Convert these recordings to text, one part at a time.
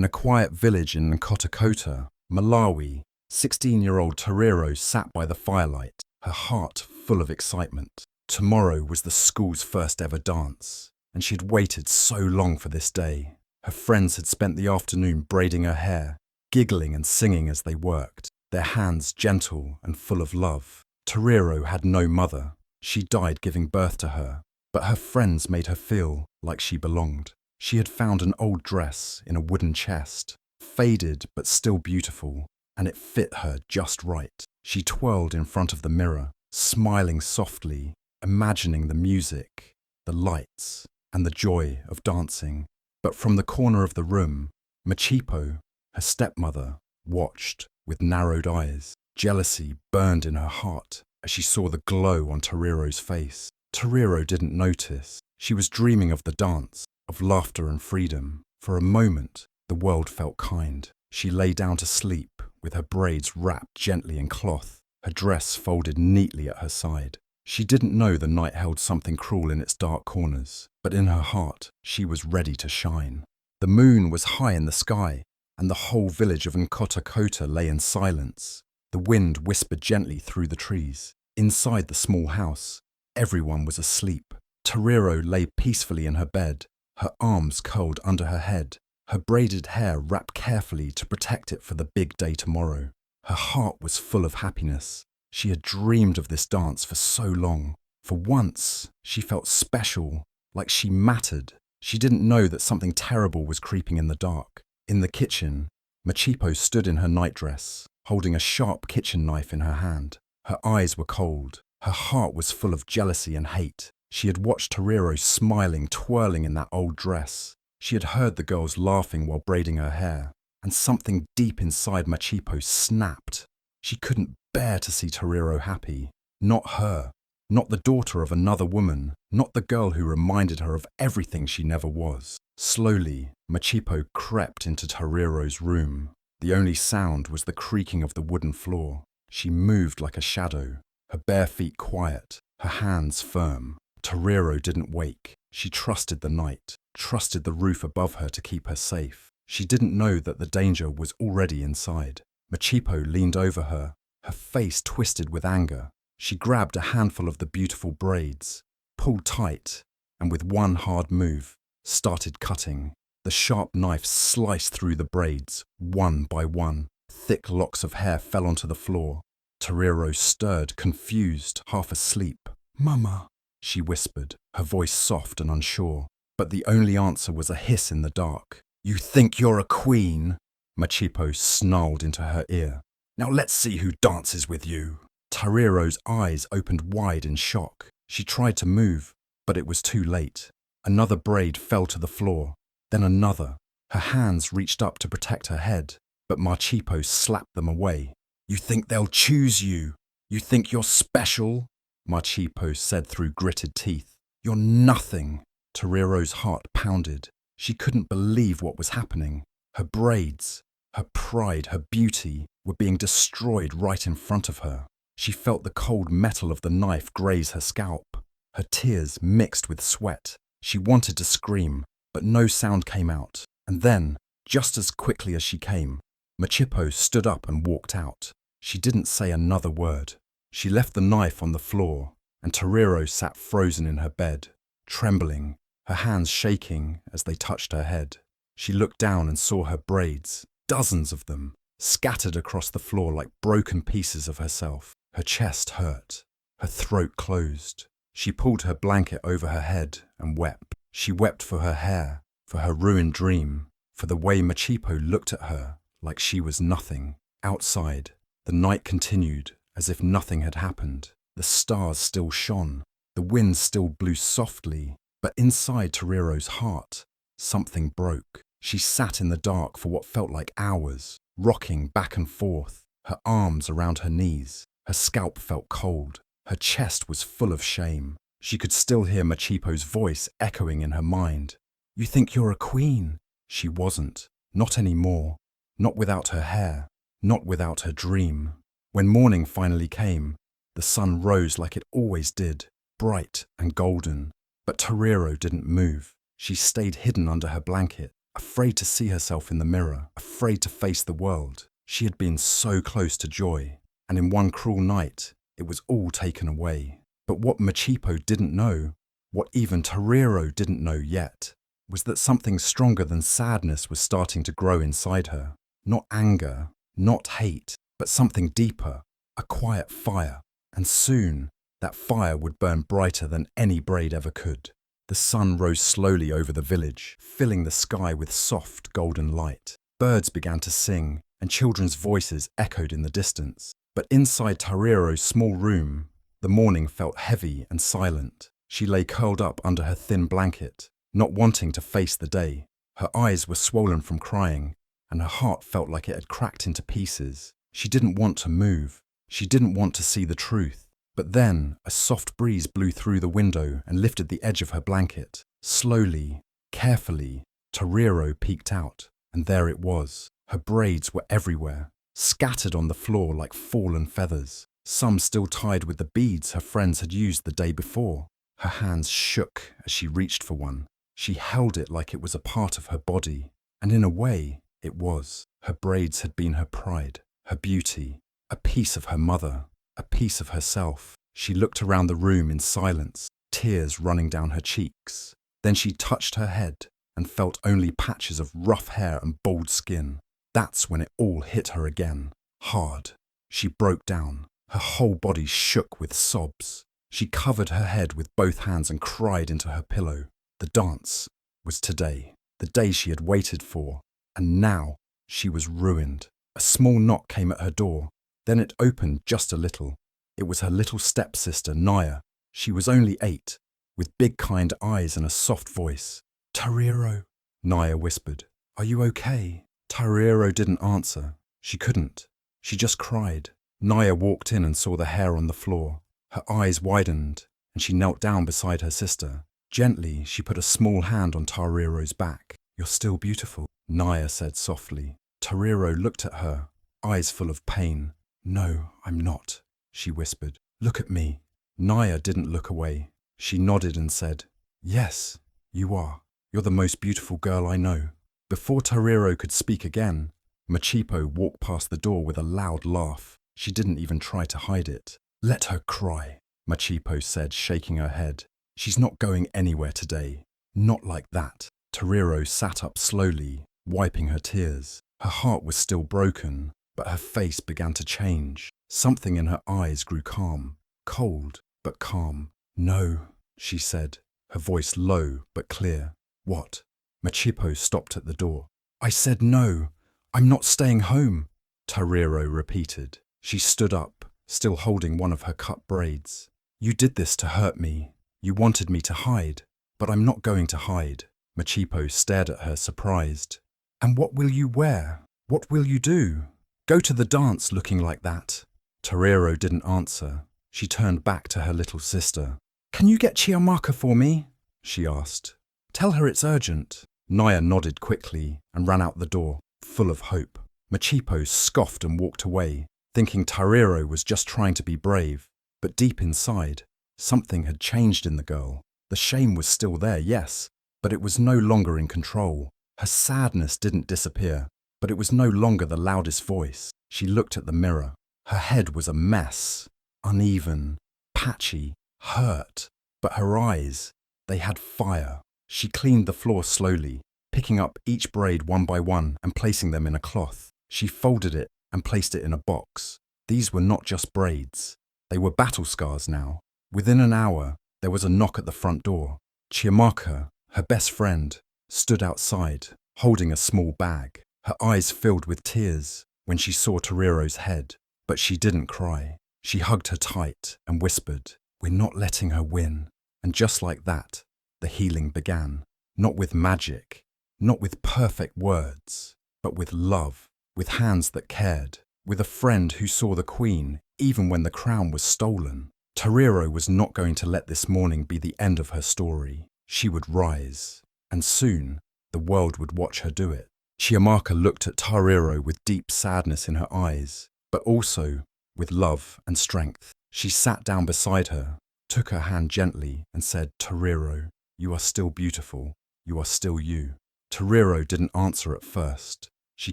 In a quiet village in Nkhotakota, Malawi, 16-year-old Tariro sat by the firelight, her heart full of excitement. Tomorrow was the school's first ever dance, and she had waited so long for this day. Her friends had spent the afternoon braiding her hair, giggling and singing as they worked, their hands gentle and full of love. Tariro had no mother. She died giving birth to her, but her friends made her feel like she belonged. She had found an old dress in a wooden chest, faded but still beautiful, and it fit her just right. She twirled in front of the mirror, smiling softly, imagining the music, the lights, and the joy of dancing. But from the corner of the room, Chiamaka, her stepmother, watched with narrowed eyes. Jealousy burned in her heart as she saw the glow on Tariro's face. Tariro didn't notice. She was dreaming of the dance, of laughter and freedom. For a moment, the world felt kind. She lay down to sleep with her braids wrapped gently in cloth, her dress folded neatly at her side. She didn't know the night held something cruel in its dark corners, but in her heart, she was ready to shine. The moon was high in the sky, and the whole village of Nkhotakota lay in silence. The wind whispered gently through the trees. Inside the small house, everyone was asleep. Tariro lay peacefully in her bed, her arms curled under her head, her braided hair wrapped carefully to protect it for the big day tomorrow. Her heart was full of happiness. She had dreamed of this dance for so long. For once, she felt special, like she mattered. She didn't know that something terrible was creeping in the dark. In the kitchen, Chiamaka stood in her nightdress, holding a sharp kitchen knife in her hand. Her eyes were cold. Her heart was full of jealousy and hate. She had watched Tariro smiling, twirling in that old dress. She had heard the girls laughing while braiding her hair, and something deep inside Chiamaka snapped. She couldn't bear to see Tariro happy. Not her. Not the daughter of another woman. Not the girl who reminded her of everything she never was. Slowly, Chiamaka crept into Tariro's room. The only sound was the creaking of the wooden floor. She moved like a shadow, her bare feet quiet, her hands firm. Tariro didn't wake. She trusted the night, trusted the roof above her to keep her safe. She didn't know that the danger was already inside. Chiamaka leaned over her, her face twisted with anger. She grabbed a handful of the beautiful braids, pulled tight, and with one hard move, started cutting. The sharp knife sliced through the braids, one by one. Thick locks of hair fell onto the floor. Tariro stirred, confused, half asleep. "Mama," she whispered, her voice soft and unsure. But the only answer was a hiss in the dark. "You think you're a queen?" Chiamaka snarled into her ear. "Now let's see who dances with you." Tariro's eyes opened wide in shock. She tried to move, but it was too late. Another braid fell to the floor, then another. Her hands reached up to protect her head, but Chiamaka slapped them away. "You think they'll choose you? You think you're special?" Chiamaka said through gritted teeth. "You're nothing." Tariro's heart pounded. She couldn't believe what was happening. Her braids, her pride, her beauty were being destroyed right in front of her. She felt the cold metal of the knife graze her scalp. Her tears mixed with sweat. She wanted to scream, but no sound came out. And then, just as quickly as she came, Chiamaka stood up and walked out. She didn't say another word. She left the knife on the floor, and Tariro sat frozen in her bed, trembling, her hands shaking as they touched her head. She looked down and saw her braids, dozens of them, scattered across the floor like broken pieces of herself. Her chest hurt, her throat closed. She pulled her blanket over her head and wept. She wept for her hair, for her ruined dream, for the way Chiamaka looked at her like she was nothing. Outside, the night continued as if nothing had happened. The stars still shone, the wind still blew softly, but inside Tariro's heart, something broke. She sat in the dark for what felt like hours, rocking back and forth, her arms around her knees. Her scalp felt cold. Her chest was full of shame. She could still hear Chiamaka's voice echoing in her mind. "You think you're a queen?" She wasn't. Not anymore. Not without her hair. Not without her dream. When morning finally came, the sun rose like it always did, bright and golden. But Tariro didn't move. She stayed hidden under her blanket, afraid to see herself in the mirror, afraid to face the world. She had been so close to joy, and in one cruel night, it was all taken away. But what Machipo didn't know, what even Tariro didn't know yet, was that something stronger than sadness was starting to grow inside her. Not anger, not hate, but something deeper, a quiet fire. And soon, that fire would burn brighter than any braid ever could. The sun rose slowly over the village, filling the sky with soft golden light. Birds began to sing, and children's voices echoed in the distance. But inside Tariro's small room, the morning felt heavy and silent. She lay curled up under her thin blanket, not wanting to face the day. Her eyes were swollen from crying, and her heart felt like it had cracked into pieces. She didn't want to move. She didn't want to see the truth. But then, a soft breeze blew through the window and lifted the edge of her blanket. Slowly, carefully, Tariro peeked out, and there it was. Her braids were everywhere, scattered on the floor like fallen feathers, some still tied with the beads her friends had used the day before. Her hands shook as she reached for one. She held it like it was a part of her body, and in a way, it was. Her braids had been her pride, her beauty, a piece of her mother, a piece of herself. She looked around the room in silence, tears running down her cheeks. Then she touched her head and felt only patches of rough hair and bald skin. That's when it all hit her again, hard. She broke down. Her whole body shook with sobs. She covered her head with both hands and cried into her pillow. The dance was today, the day she had waited for, and now she was ruined. A small knock came at her door. Then it opened just a little. It was her little stepsister, Naya. She was only 8, with big kind eyes and a soft voice. "Tariro," Naya whispered. "Are you okay?" Tariro didn't answer. She couldn't. She just cried. Naya walked in and saw the hair on the floor. Her eyes widened, and she knelt down beside her sister. Gently, she put a small hand on Tariro's back. "You're still beautiful," Naya said softly. Tariro looked at her, eyes full of pain. "No, I'm not," she whispered. "Look at me." Naya didn't look away. She nodded and said, "Yes, you are. You're the most beautiful girl I know." Before Tariro could speak again, Machipo walked past the door with a loud laugh. She didn't even try to hide it. "Let her cry," Machipo said, shaking her head. "She's not going anywhere today. Not like that." Tariro sat up slowly, wiping her tears. Her heart was still broken, but her face began to change. Something in her eyes grew calm, cold but calm. "No," she said, her voice low but clear. "What?" Machipo stopped at the door. "I said no. I'm not staying home," Tariro repeated. She stood up, still holding one of her cut braids. "You did this to hurt me. You wanted me to hide, but I'm not going to hide." Machipo stared at her, surprised. "And what will you wear? What will you do? Go to the dance looking like that?" Tariro didn't answer. She turned back to her little sister. "Can you get Chiamaka for me?" she asked. "Tell her it's urgent." Naya nodded quickly and ran out the door, full of hope. Machipo scoffed and walked away, thinking Tariro was just trying to be brave. But deep inside, something had changed in the girl. The shame was still there, yes, but it was no longer in control. Her sadness didn't disappear, but it was no longer the loudest voice. She looked at the mirror. Her head was a mess, uneven, patchy, hurt, but her eyes, they had fire. She cleaned the floor slowly, picking up each braid one by one and placing them in a cloth. She folded it and placed it in a box. These were not just braids. They were battle scars now. Within an hour, there was a knock at the front door. Chiamaka, her best friend, stood outside, holding a small bag. Her eyes filled with tears when she saw Tariro's head, but she didn't cry. She hugged her tight and whispered, "We're not letting her win." And just like that, the healing began. Not with magic, not with perfect words, but with love, with hands that cared, with a friend who saw the queen even when the crown was stolen. Tariro was not going to let this morning be the end of her story. She would rise, and soon the world would watch her do it. Chiamaka looked at Tariro with deep sadness in her eyes, but also with love and strength. She sat down beside her, took her hand gently and said, "Tariro, you are still beautiful. You are still you." Tariro didn't answer at first. She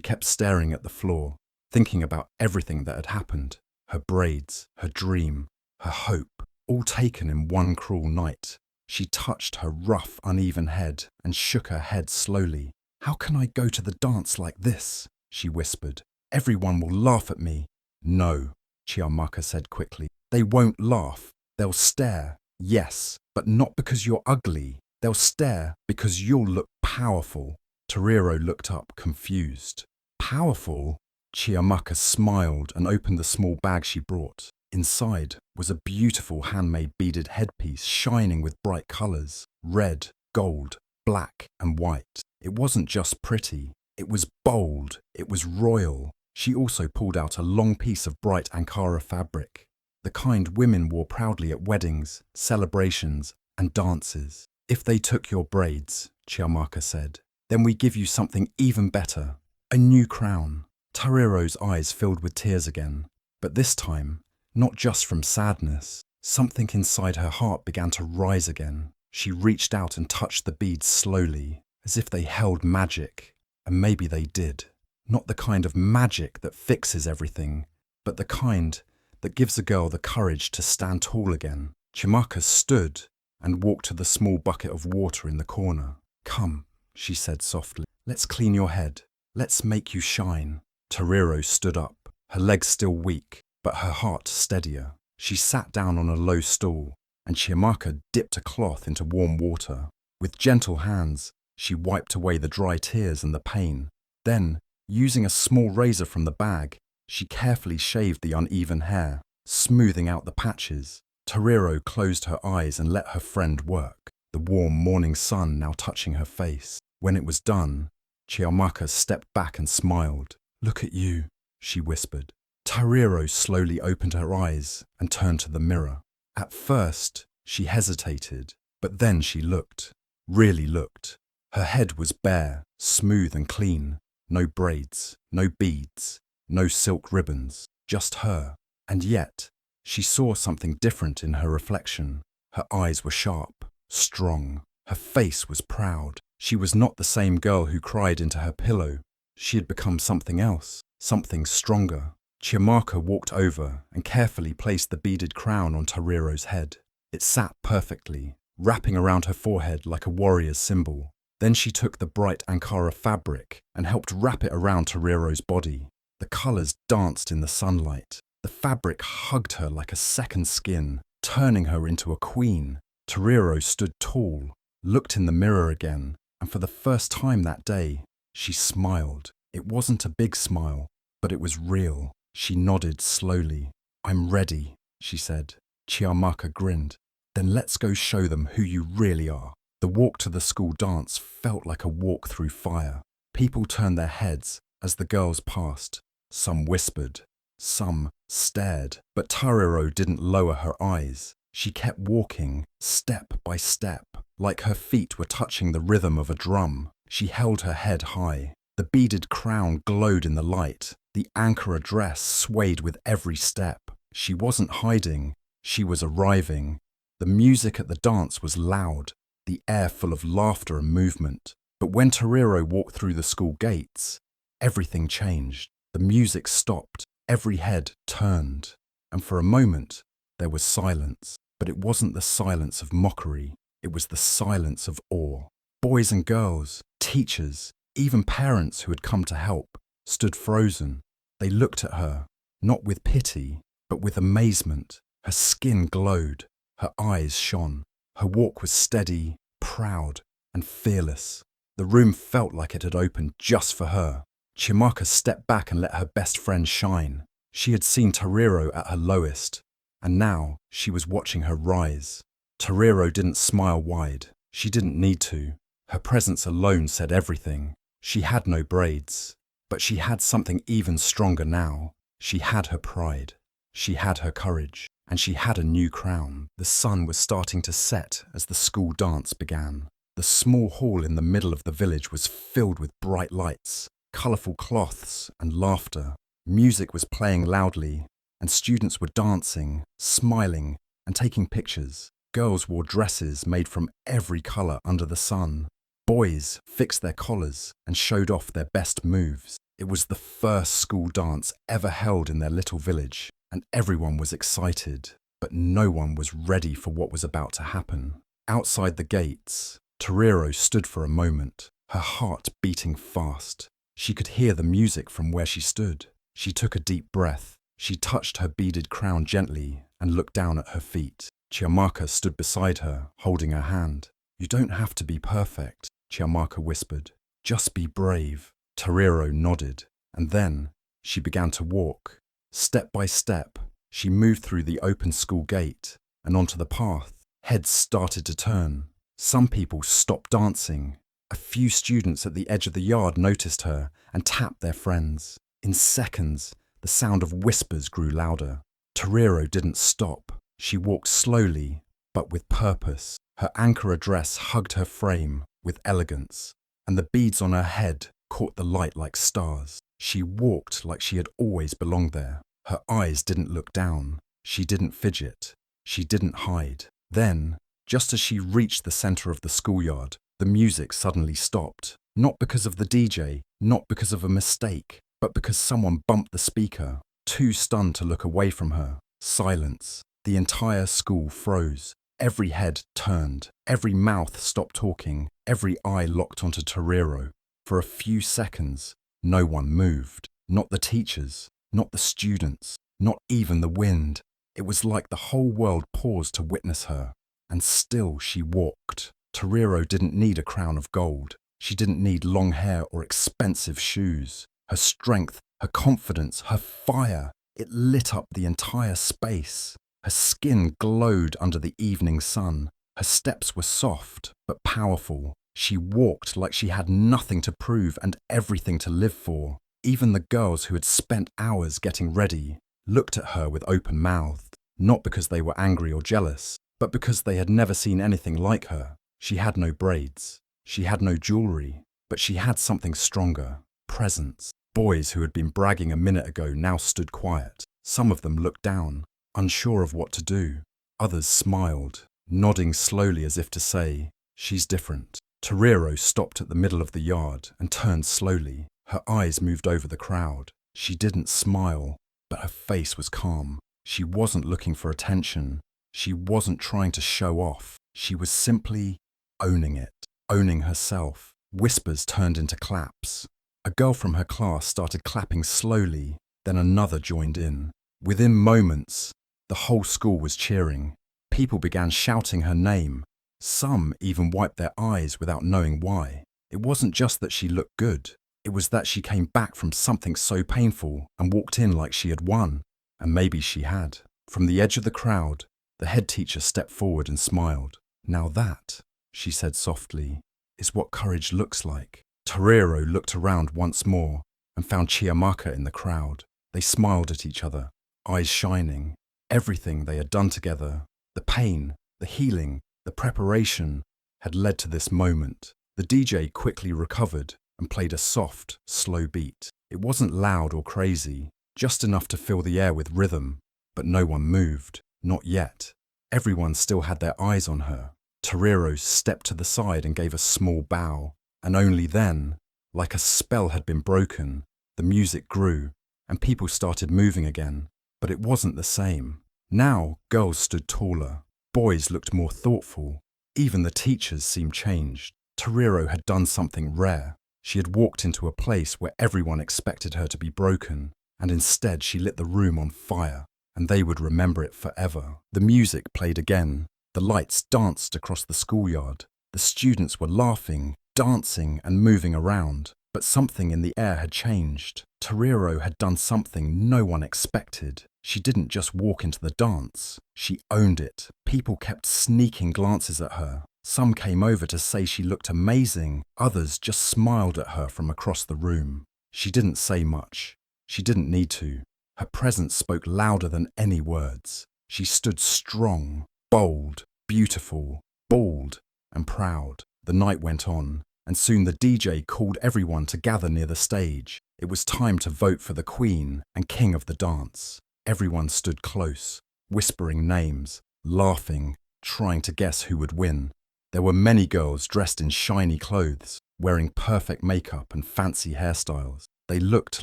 kept staring at the floor, thinking about everything that had happened. Her braids, her dream, her hope, all taken in one cruel night. She touched her rough, uneven head and shook her head slowly. "How can I go to the dance like this?" she whispered. "Everyone will laugh at me." "No," Chiamaka said quickly. "They won't laugh. They'll stare, yes, but not because you're ugly. They'll stare because you'll look powerful." Tariro looked up, confused. "Powerful?" Chiamaka smiled and opened the small bag she brought. Inside was a beautiful handmade beaded headpiece shining with bright colours: red, gold, black and white. It wasn't just pretty, it was bold, it was royal. She also pulled out a long piece of bright Ankara fabric, the kind women wore proudly at weddings, celebrations and dances. "If they took your braids," Chiamaka said, "then we give you something even better, a new crown." Tariro's eyes filled with tears again, but this time, not just from sadness. Something inside her heart began to rise again. She reached out and touched the beads slowly, as if they held magic. And maybe they did. Not the kind of magic that fixes everything, but the kind that gives a girl the courage to stand tall again. Chiamaka stood and walked to the small bucket of water in the corner. "Come," she said softly. "Let's clean your head. Let's make you shine." Tariro stood up, her legs still weak, but her heart steadier. She sat down on a low stool, and Chiamaka dipped a cloth into warm water. With gentle hands, she wiped away the dry tears and the pain. Then, using a small razor from the bag, she carefully shaved the uneven hair, smoothing out the patches. Tariro closed her eyes and let her friend work, the warm morning sun now touching her face. When it was done, Chiamaka stepped back and smiled. "Look at you," she whispered. Tariro slowly opened her eyes and turned to the mirror. At first, she hesitated, but then she looked, really looked. Her head was bare, smooth and clean. No braids, no beads, no silk ribbons, just her. And yet, she saw something different in her reflection. Her eyes were sharp, strong. Her face was proud. She was not the same girl who cried into her pillow. She had become something else, something stronger. Chiamaka walked over and carefully placed the beaded crown on Tariro's head. It sat perfectly, wrapping around her forehead like a warrior's symbol. Then she took the bright Ankara fabric and helped wrap it around Tariro's body. The colours danced in the sunlight. The fabric hugged her like a second skin, turning her into a queen. Tariro stood tall, looked in the mirror again, and for the first time that day, she smiled. It wasn't a big smile, but it was real. She nodded slowly. "I'm ready," she said. Chiamaka grinned. "Then let's go show them who you really are." The walk to the school dance felt like a walk through fire. People turned their heads as the girls passed. Some whispered, some stared, but Tariro didn't lower her eyes. She kept walking, step by step, like her feet were touching the rhythm of a drum. She held her head high. The beaded crown glowed in the light. The Ankara dress swayed with every step. She wasn't hiding, she was arriving. The music at the dance was loud, the air full of laughter and movement. But when Tariro walked through the school gates, everything changed. The music stopped, every head turned, and for a moment there was silence. But it wasn't the silence of mockery, it was the silence of awe. Boys and girls, teachers, even parents who had come to help, stood frozen. They looked at her, not with pity, but with amazement. Her skin glowed, her eyes shone. Her walk was steady, proud, and fearless. The room felt like it had opened just for her. Chiamaka stepped back and let her best friend shine. She had seen Tariro at her lowest, and now she was watching her rise. Tariro didn't smile wide. She didn't need to. Her presence alone said everything. She had no braids, but she had something even stronger now. She had her pride. She had her courage. And she had a new crown. The sun was starting to set as the school dance began. The small hall in the middle of the village was filled with bright lights, colourful cloths and laughter. Music was playing loudly, and students were dancing, smiling, and taking pictures. Girls wore dresses made from every colour under the sun. Boys fixed their collars and showed off their best moves. It was the first school dance ever held in their little village, and everyone was excited, but no one was ready for what was about to happen. Outside the gates, Tariro stood for a moment, her heart beating fast. She could hear the music from where she stood. She took a deep breath. She touched her beaded crown gently and looked down at her feet. Chiamaka stood beside her, holding her hand. "You don't have to be perfect," Chiamaka whispered. "Just be brave." Tariro nodded, and then she began to walk. Step by step, she moved through the open school gate and onto the path. Heads started to turn. Some people stopped dancing. A few students at the edge of the yard noticed her and tapped their friends. In seconds, the sound of whispers grew louder. Tariro didn't stop. She walked slowly, but with purpose. Her Ankara dress hugged her frame with elegance, and the beads on her head caught the light like stars. She walked like she had always belonged there. Her eyes didn't look down. She didn't fidget. She didn't hide. Then, just as she reached the center of the schoolyard, the music suddenly stopped. Not because of the DJ, not because of a mistake, but because someone bumped the speaker. Too stunned to look away from her. Silence. The entire school froze. Every head turned. Every mouth stopped talking. Every eye locked onto Tariro. For a few seconds, no one moved. Not the teachers, not the students, not even the wind. It was like the whole world paused to witness her. And still she walked. Tariro didn't need a crown of gold. She didn't need long hair or expensive shoes. Her strength, her confidence, her fire, it lit up the entire space. Her skin glowed under the evening sun. Her steps were soft but powerful. She walked like she had nothing to prove and everything to live for. Even the girls who had spent hours getting ready looked at her with open mouths, not because they were angry or jealous, but because they had never seen anything like her. She had no braids. She had no jewelry, but she had something stronger: presence. Boys who had been bragging a minute ago now stood quiet. Some of them looked down, unsure of what to do. Others smiled, nodding slowly as if to say, "She's different." Tariro stopped at the middle of the yard and turned slowly. Her eyes moved over the crowd. She didn't smile, but her face was calm. She wasn't looking for attention. She wasn't trying to show off. She was simply owning it, owning herself. Whispers turned into claps. A girl from her class started clapping slowly, then another joined in. Within moments, the whole school was cheering. People began shouting her name. Some even wiped their eyes without knowing why. It wasn't just that she looked good. It was that she came back from something so painful and walked in like she had won. And maybe she had. From the edge of the crowd, the head teacher stepped forward and smiled. "Now that," she said softly, "is what courage looks like." Tariro looked around once more and found Chiamaka in the crowd. They smiled at each other, eyes shining. Everything they had done together, the pain, the healing, the preparation, had led to this moment. The DJ quickly recovered and played a soft, slow beat. It wasn't loud or crazy, just enough to fill the air with rhythm, but no one moved. Not yet. Everyone still had their eyes on her. Tariro stepped to the side and gave a small bow, and only then, like a spell had been broken, the music grew and people started moving again. But it wasn't the same. Now girls stood taller. Boys looked more thoughtful. Even the teachers seemed changed. Tariro had done something rare. She had walked into a place where everyone expected her to be broken, and instead she lit the room on fire, and they would remember it forever. The music played again. The lights danced across the schoolyard. The students were laughing, dancing, and moving around. But something in the air had changed. Tariro had done something no one expected. She didn't just walk into the dance. She owned it. People kept sneaking glances at her. Some came over to say she looked amazing. Others just smiled at her from across the room. She didn't say much. She didn't need to. Her presence spoke louder than any words. She stood strong, bold, beautiful, bold, and proud. The night went on, and soon the DJ called everyone to gather near the stage. It was time to vote for the queen and king of the dance. Everyone stood close, whispering names, laughing, trying to guess who would win. There were many girls dressed in shiny clothes, wearing perfect makeup and fancy hairstyles. They looked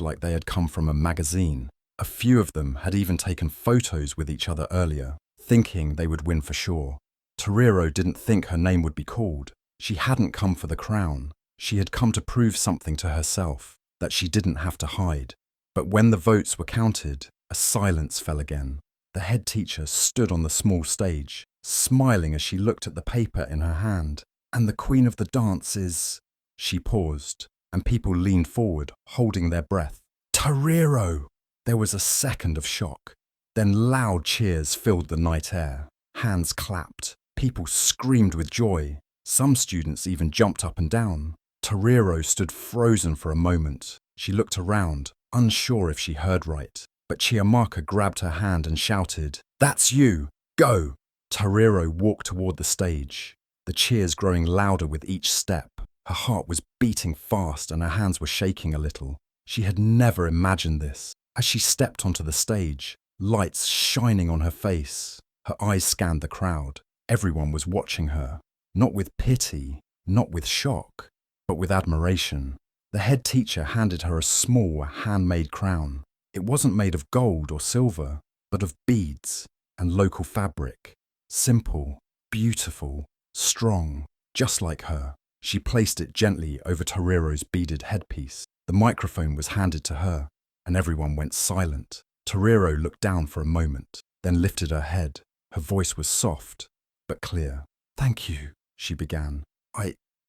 like they had come from a magazine. A few of them had even taken photos with each other earlier, thinking they would win for sure. Tariro didn't think her name would be called. She hadn't come for the crown. She had come to prove something to herself, that she didn't have to hide. But when the votes were counted, a silence fell again. The head teacher stood on the small stage, smiling as she looked at the paper in her hand. And the queen of the dance is... She paused, and people leaned forward, holding their breath. Tariro! There was a second of shock. Then loud cheers filled the night air. Hands clapped. People screamed with joy. Some students even jumped up and down. Tariro stood frozen for a moment. She looked around, unsure if she heard right. But Chiamaka grabbed her hand and shouted, "That's you! Go!" Tariro walked toward the stage, the cheers growing louder with each step. Her heart was beating fast and her hands were shaking a little. She had never imagined this. As she stepped onto the stage, lights shining on her face, her eyes scanned the crowd. Everyone was watching her, not with pity, not with shock, but with admiration. The head teacher handed her a small, handmade crown. It wasn't made of gold or silver, but of beads and local fabric. Simple, beautiful, strong, just like her. She placed it gently over Tariro's beaded headpiece. The microphone was handed to her, and everyone went silent. Tariro looked down for a moment, then lifted her head. Her voice was soft, but clear. "Thank you," she began.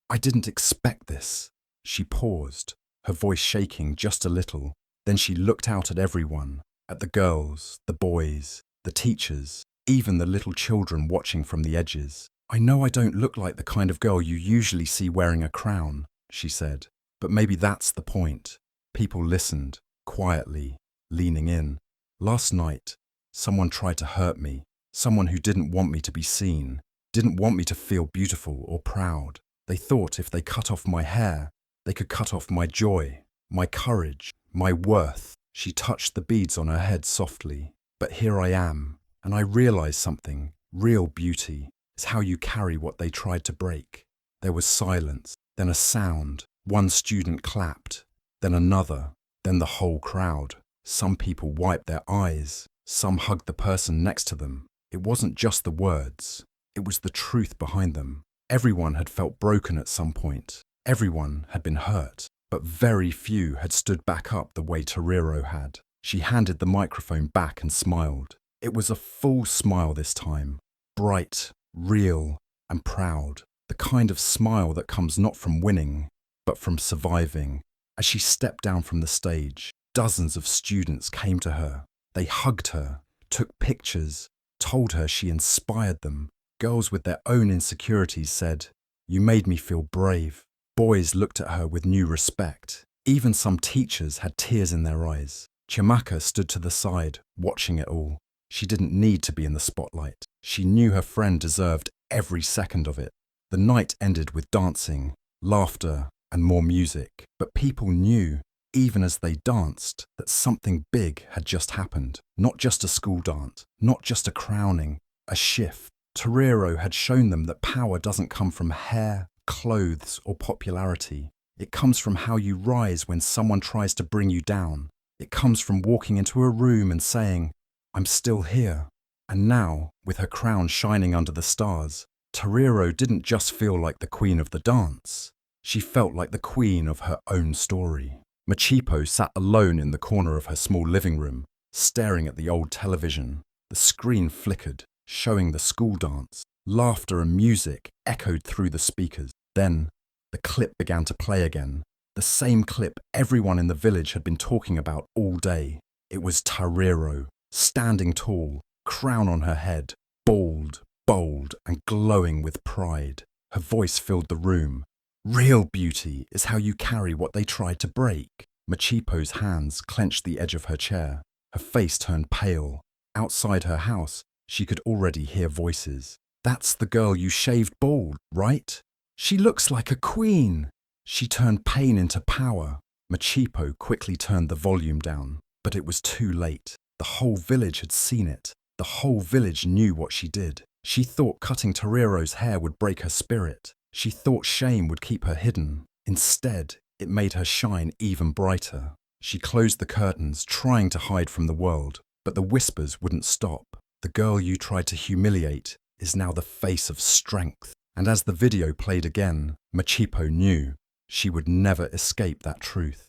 I didn't expect this." She paused, her voice shaking just a little. Then she looked out at everyone, at the girls, the boys, the teachers, even the little children watching from the edges. "I know I don't look like the kind of girl you usually see wearing a crown," she said, "but maybe that's the point." People listened, quietly, leaning in. "Last night, someone tried to hurt me, someone who didn't want me to be seen, didn't want me to feel beautiful or proud. They thought if they cut off my hair, they could cut off my joy, my courage, my worth." She touched the beads on her head softly. "But here I am, and I realize something. Real beauty is how you carry what they tried to break." There was silence, then a sound. One student clapped, then another, then the whole crowd. Some people wiped their eyes, some hugged the person next to them. It wasn't just the words, it was the truth behind them. Everyone had felt broken at some point. Everyone had been hurt, but very few had stood back up the way Tariro had. She handed the microphone back and smiled. It was a full smile this time, bright, real, and proud. The kind of smile that comes not from winning, but from surviving. As she stepped down from the stage, dozens of students came to her. They hugged her, took pictures, told her she inspired them. Girls with their own insecurities said, "You made me feel brave." Boys looked at her with new respect. Even some teachers had tears in their eyes. Chiamaka stood to the side, watching it all. She didn't need to be in the spotlight. She knew her friend deserved every second of it. The night ended with dancing, laughter, and more music. But people knew, even as they danced, that something big had just happened. Not just a school dance, not just a crowning, a shift. Tariro had shown them that power doesn't come from hair, clothes, or popularity. It comes from how you rise when someone tries to bring you down. It comes from walking into a room and saying, "I'm still here." And now, with her crown shining under the stars, Tariro didn't just feel like the queen of the dance. She felt like the queen of her own story. Machipo sat alone in the corner of her small living room, staring at the old television. The screen flickered, showing the school dance. Laughter and music echoed through the speakers. Then, the clip began to play again. The same clip everyone in the village had been talking about all day. It was Tariro, standing tall, crown on her head, bald, bold, and glowing with pride. Her voice filled the room. "Real beauty is how you carry what they tried to break." Machipo's hands clenched the edge of her chair. Her face turned pale. Outside her house, she could already hear voices. "That's the girl you shaved bald, right? She looks like a queen." She turned pain into power. Machipo quickly turned the volume down, but it was too late. The whole village had seen it. The whole village knew what she did. She thought cutting Tariro's hair would break her spirit. She thought shame would keep her hidden. Instead, it made her shine even brighter. She closed the curtains, trying to hide from the world, but the whispers wouldn't stop. The girl you tried to humiliate is now the face of strength. And as the video played again, Machipo knew she would never escape that truth.